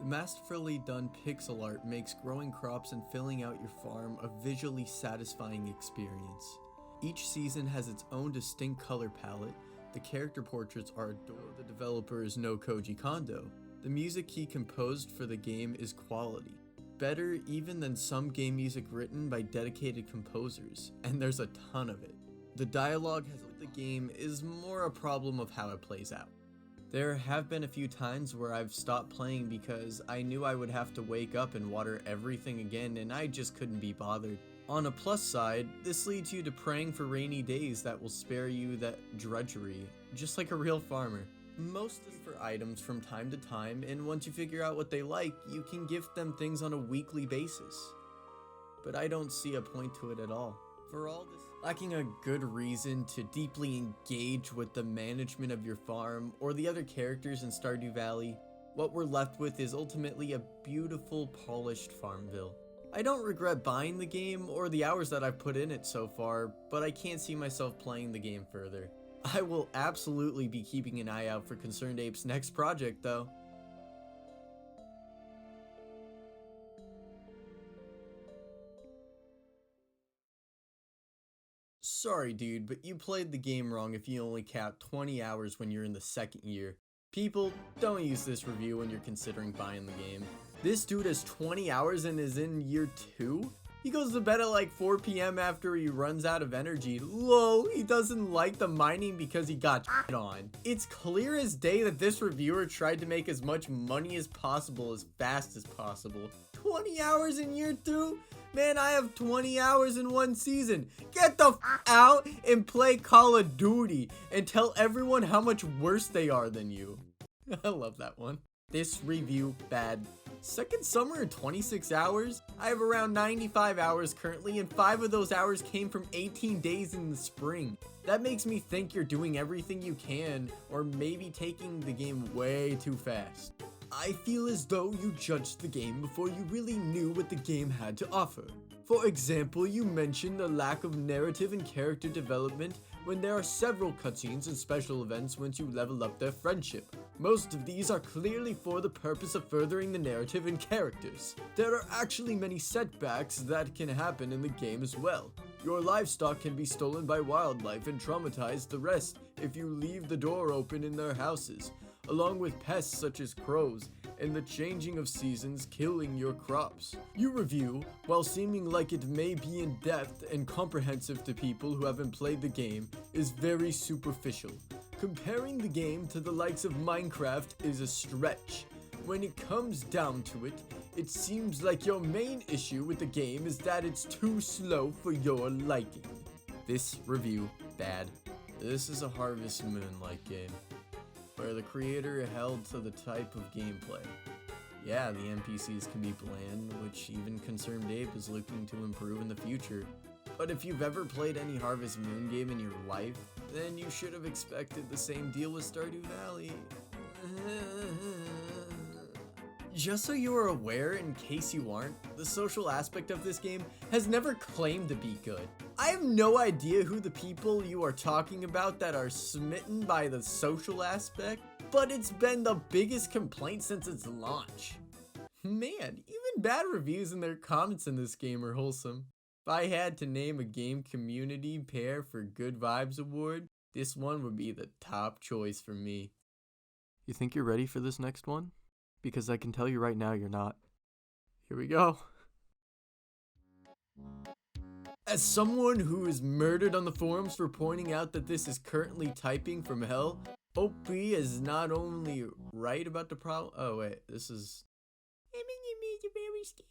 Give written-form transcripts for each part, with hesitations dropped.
The masterfully done pixel art makes growing crops and filling out your farm a visually satisfying experience. Each season has its own distinct color palette. The character portraits are adorable. The developer is no Koji Kondo. The music he composed for the game is quality. Better even than some game music written by dedicated composers, and there's a ton of it. The dialogue with the game is more a problem of how it plays out. There have been a few times where I've stopped playing because I knew I would have to wake up and water everything again and I just couldn't be bothered. On a plus side, this leads you to praying for rainy days that will spare you that drudgery, just like a real farmer. Most is for items from time to time, and once you figure out what they like, you can gift them things on a weekly basis. But I don't see a point to it at all. For all this, lacking a good reason to deeply engage with the management of your farm or the other characters in Stardew Valley, what we're left with is ultimately a beautiful, polished Farmville. I don't regret buying the game or the hours that I've put in it so far, but I can't see myself playing the game further. I will absolutely be keeping an eye out for Concerned Ape's next project though. Sorry dude, but you played the game wrong if you only count 20 hours when you're in the second year. People, don't use this review when you're considering buying the game. This dude has 20 hours and is in year 2? He goes to bed at like 4 PM after he runs out of energy. Lol, he doesn't like the mining because he got shit on. It's clear as day that this reviewer tried to make as much money as possible as fast as possible. 20 hours in year 2? Man, I have 20 hours in one season. Get the out and play Call of Duty and tell everyone how much worse they are than you. I love that one. This review bad. Second summer in 26 hours? I have around 95 hours currently, and 5 of those hours came from 18 days in the spring. That makes me think you're doing everything you can, or maybe taking the game way too fast. I feel as though you judged the game before you really knew what the game had to offer. For example, you mentioned the lack of narrative and character development when there are several cutscenes and special events once you level up their friendship. Most of these are clearly for the purpose of furthering the narrative and characters. There are actually many setbacks that can happen in the game as well. Your livestock can be stolen by wildlife and traumatize the rest if you leave the door open in their houses, along with pests such as crows and the changing of seasons killing your crops. Your review, while seeming like it may be in-depth and comprehensive to people who haven't played the game, is very superficial. Comparing the game to the likes of Minecraft is a stretch. When it comes down to it, it seems like your main issue with the game is that it's too slow for your liking. This review, bad. This is a Harvest Moon-like game, where the creator held to the type of gameplay. Yeah, the NPCs can be bland, which even Concerned Ape is looking to improve in the future. But if you've ever played any Harvest Moon game in your life, then you should have expected the same deal with Stardew Valley. Just so you are aware, in case you aren't, the social aspect of this game has never claimed to be good. I have no idea who the people you are talking about that are smitten by the social aspect, but it's been the biggest complaint since its launch. Man, even bad reviews and their comments in this game are wholesome. If I had to name a game community pair for Good Vibes Award, this one would be the top choice for me. You think you're ready for this next one? Because I can tell you right now you're not. Here we go. As someone who is murdered on the forums for pointing out that this is currently typing from hell, OP is not only right about the problem. Oh wait, this is.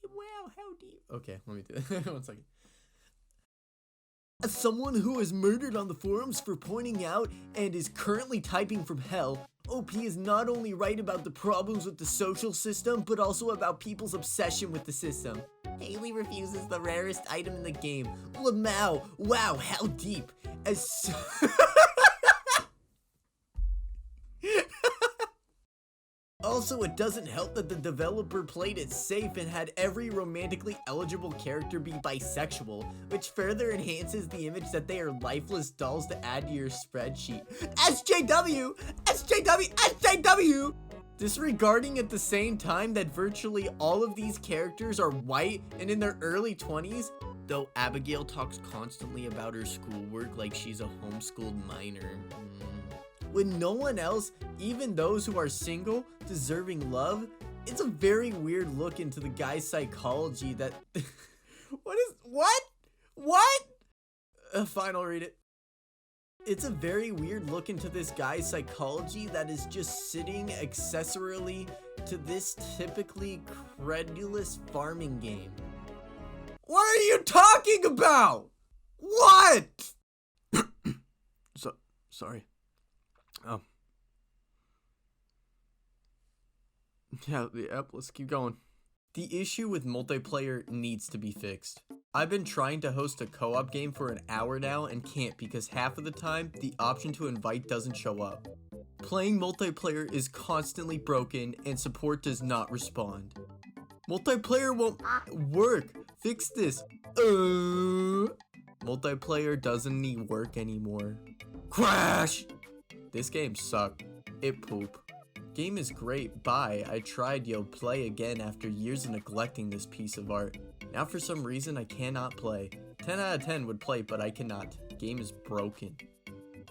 Wow, how deep. Okay, let me do it. 1 second. As someone who is murdered on the forums for pointing out and is currently typing from hell, OP is not only right about the problems with the social system, but also about people's obsession with the system. Haley refuses the rarest item in the game. Lamau, wow, how deep. Also, it doesn't help that the developer played it safe and had every romantically eligible character be bisexual, which further enhances the image that they are lifeless dolls to add to your spreadsheet. SJW! SJW! SJW! Disregarding at the same time that virtually all of these characters are white and in their early 20s, though Abigail talks constantly about her schoolwork like she's a homeschooled minor. When no one else, even those who are single, deserving love, it's a very weird look into the guy's psychology that... What? Fine, I'll read it. It's a very weird look into this guy's psychology that is just sitting accessorily to this typically credulous farming game. What are you talking about? What? Sorry. Yeah, let's keep going. The issue with multiplayer needs to be fixed. I've been trying to host a co-op game for an hour now and can't because half of the time, the option to invite doesn't show up. Playing multiplayer is constantly broken and support does not respond. Multiplayer won't work. Fix this. Multiplayer doesn't need work anymore. Crash! This game sucked. It poop. Game is great, bye. I tried, play again after years of neglecting this piece of art. Now for some reason I cannot play. 10 out of 10 would play, but I cannot. Game is broken.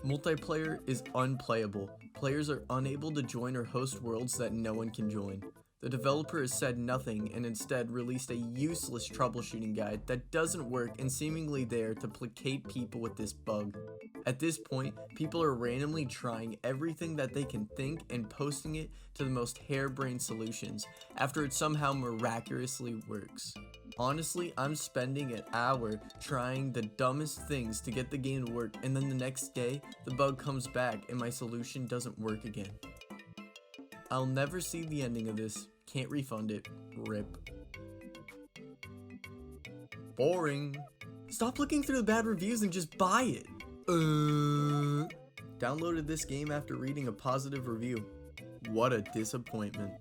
Multiplayer is unplayable. Players are unable to join or host worlds that no one can join. The developer has said nothing and instead released a useless troubleshooting guide that doesn't work and seemingly there to placate people with this bug. At this point, people are randomly trying everything that they can think and posting it to the most harebrained solutions after it somehow miraculously works. Honestly, I'm spending an hour trying the dumbest things to get the game to work, and then the next day, the bug comes back and my solution doesn't work again. I'll never see the ending of this. Can't refund it. RIP. Boring. Stop looking through the bad reviews and just buy it. Downloaded this game after reading a positive review. What a disappointment.